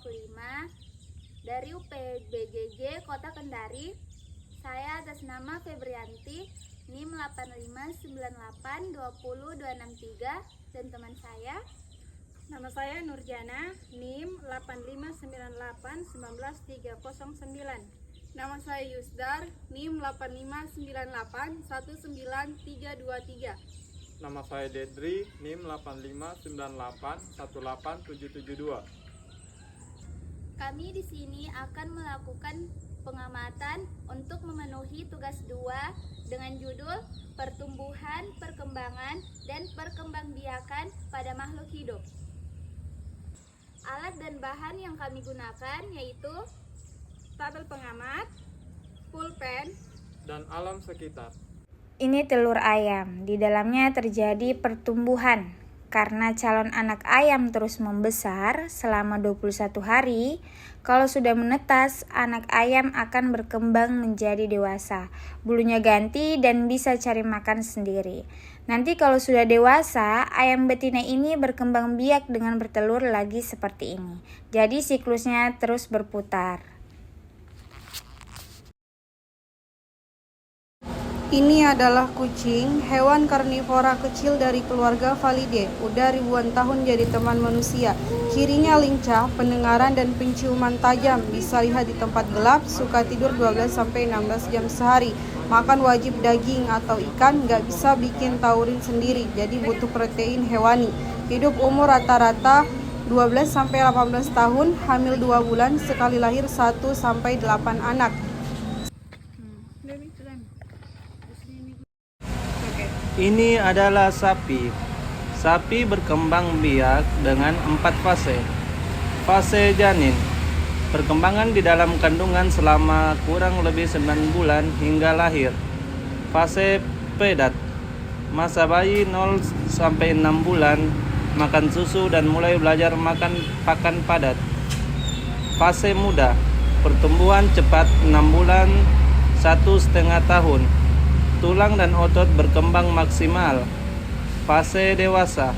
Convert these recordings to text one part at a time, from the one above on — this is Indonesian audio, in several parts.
25 dari UPBJJ Kota Kendari. Saya atas nama Febrianti, NIM 8598200263, dan teman saya. Nama saya Nurjana, NIM 8598193009. Nama saya Yusdar, NIM 8598193323. Nama saya Dedri, NIM 8598187772. Kami di sini akan melakukan pengamatan untuk memenuhi tugas 2 dengan judul Pertumbuhan, Perkembangan, dan Perkembangbiakan pada Makhluk Hidup. Alat dan bahan yang kami gunakan yaitu Tabel pengamat, pulpen, dan alam sekitar. Ini telur ayam. Di dalamnya terjadi pertumbuhan. Karena calon anak ayam terus membesar selama 21 hari, kalau sudah menetas, anak ayam akan berkembang menjadi dewasa. Bulunya ganti dan bisa cari makan sendiri. Nanti kalau sudah dewasa, ayam betina ini berkembang biak dengan bertelur lagi seperti ini. Jadi siklusnya terus berputar. Ini adalah kucing, hewan karnivora kecil dari keluarga Felidae. Udah ribuan tahun jadi teman manusia. Cirinya lincah, pendengaran dan penciuman tajam. Bisa lihat di tempat gelap, suka tidur 12-16 jam sehari. Makan wajib daging atau ikan, nggak bisa bikin taurin sendiri. Jadi butuh protein hewani. Hidup umur rata-rata 12-18 tahun, hamil 2 bulan, sekali lahir 1-8 anak. Ini adalah sapi. Sapi berkembang biak dengan 4 fase. Fase janin, perkembangan di dalam kandungan selama kurang lebih 9 bulan hingga lahir. Fase pedat, masa bayi 0-6 bulan, makan susu dan mulai belajar makan pakan padat. Fase muda, pertumbuhan cepat 6 bulan 1,5 tahun. Tulang dan otot berkembang maksimal. Fase dewasa,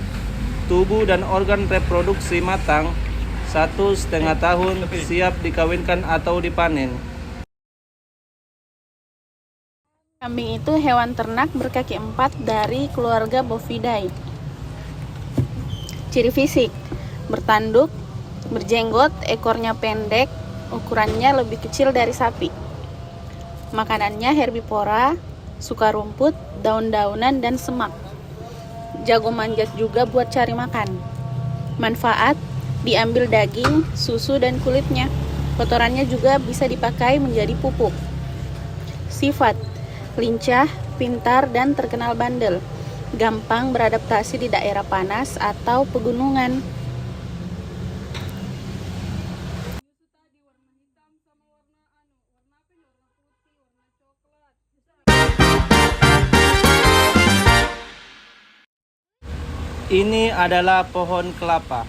tubuh dan organ reproduksi matang 1,5 tahun, siap dikawinkan atau dipanen. Kambing itu hewan ternak berkaki 4 dari keluarga Bovidae. Ciri fisik: bertanduk, berjenggot, ekornya pendek, ukurannya lebih kecil dari sapi. Makanannya herbivora, suka rumput, daun-daunan, dan semak. Jago manjat juga buat cari makan. Manfaat: diambil daging, susu, dan kulitnya. Kotorannya juga bisa dipakai menjadi pupuk. Sifat: lincah, pintar, dan terkenal bandel. Gampang beradaptasi di daerah panas atau pegunungan. Ini adalah pohon kelapa.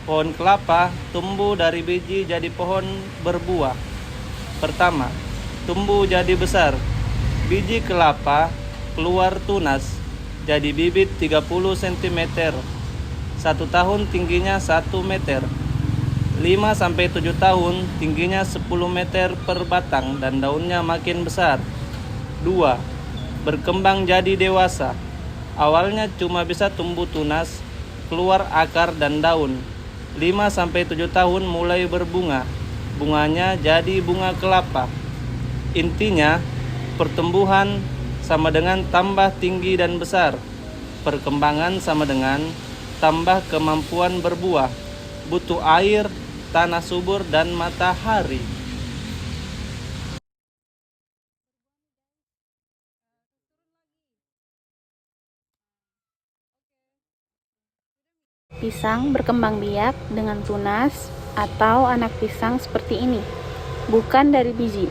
Pohon kelapa tumbuh dari biji jadi pohon berbuah. Pertama, tumbuh jadi besar. Biji kelapa keluar tunas, jadi bibit 30 cm. 1 tahun tingginya 1 meter. 5-7 tahun tingginya 10 meter per batang dan daunnya makin besar. 2. Berkembang jadi dewasa. Awalnya cuma bisa tumbuh tunas, keluar akar dan daun. 5-7 tahun mulai berbunga. Bunganya jadi bunga kelapa. Intinya, pertumbuhan sama dengan tambah tinggi dan besar. Perkembangan sama dengan tambah kemampuan berbuah. Butuh air, tanah subur, dan matahari. Pisang berkembang biak dengan tunas atau anak pisang seperti ini, bukan dari biji.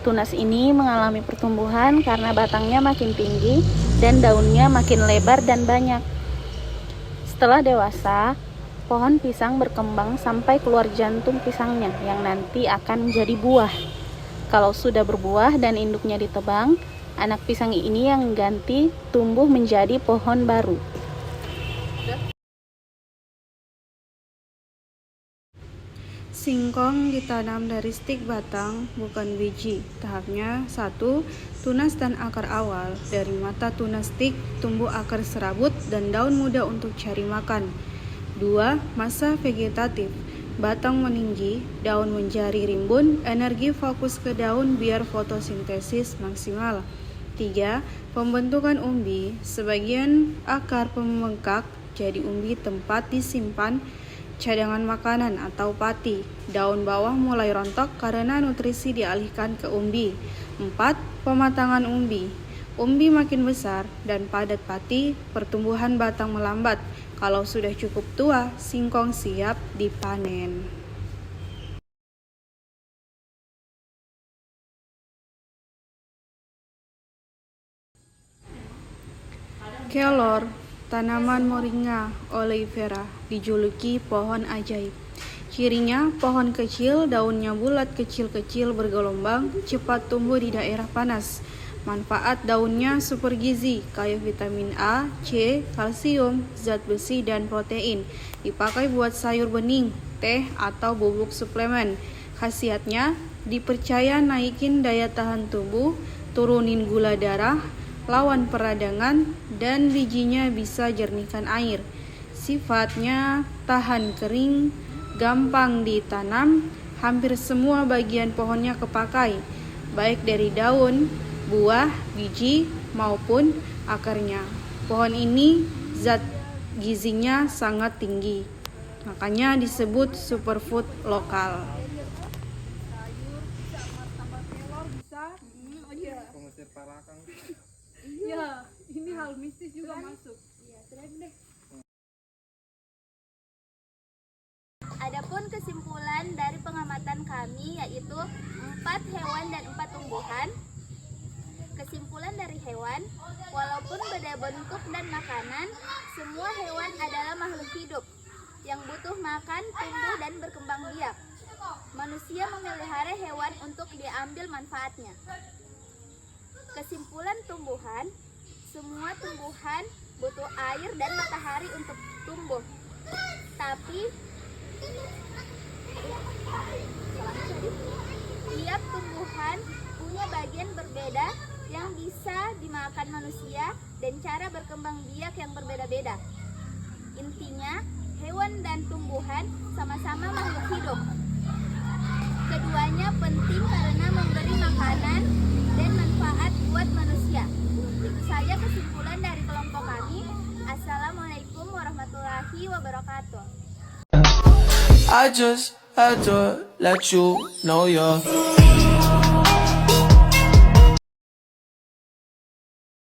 Tunas ini mengalami pertumbuhan karena batangnya makin tinggi dan daunnya makin lebar dan banyak. Setelah dewasa, pohon pisang berkembang sampai keluar jantung pisangnya yang nanti akan menjadi buah. Kalau sudah berbuah dan induknya ditebang, anak pisang ini yang ganti tumbuh menjadi pohon baru. Singkong ditanam dari stik batang, bukan biji. Tahapnya 1. Tunas dan akar awal. Dari mata tunas stik tumbuh akar serabut dan daun muda untuk cari makan. 2. Masa vegetatif. Batang meninggi, daun menjadi rimbun, energi fokus ke daun biar fotosintesis maksimal. 3. Pembentukan umbi. Sebagian akar pembengkak jadi umbi tempat disimpan cadangan makanan atau pati. Daun bawah mulai rontok karena nutrisi dialihkan ke umbi. 4. Pematangan umbi. Umbi makin besar dan padat pati, pertumbuhan batang melambat. Kalau sudah cukup tua, singkong siap dipanen. Kelor, tanaman moringa oleifera, dijuluki pohon ajaib. Cirinya, pohon kecil, daunnya bulat kecil-kecil bergelombang, cepat tumbuh di daerah panas. Manfaat daunnya super gizi, kaya vitamin A, C, kalsium, zat besi, dan protein. Dipakai buat sayur bening, teh, atau bubuk suplemen. Khasiatnya, dipercaya naikin daya tahan tubuh, turunin gula darah, lawan peradangan, dan bijinya bisa jernihkan air. Sifatnya tahan kering, gampang ditanam, hampir semua bagian pohonnya kepakai, baik dari daun, buah, biji, maupun akarnya. Pohon ini zat gizinya sangat tinggi, makanya disebut superfood lokal. Ya, ini hal mistis juga masuk. Adapun kesimpulan dari pengamatan kami yaitu 4 hewan dan 4 tumbuhan. Kesimpulan dari hewan, walaupun beda bentuk dan makanan, semua hewan adalah makhluk hidup yang butuh makan, tumbuh, dan berkembang biak. Manusia memelihara hewan untuk diambil manfaatnya. Kesimpulan tumbuhan, semua tumbuhan butuh air dan matahari untuk tumbuh. Tapi tiap tumbuhan punya bagian berbeda yang bisa dimakan manusia dan cara berkembang biak yang berbeda-beda. Intinya, hewan dan tumbuhan sama-sama makhluk hidup. Keduanya penting karena memberi makanan dan manfaat buat manusia. Itu saja kesimpulan dari kelompok kami. Assalamualaikum warahmatullahi wabarakatuh. I just had to let you know you're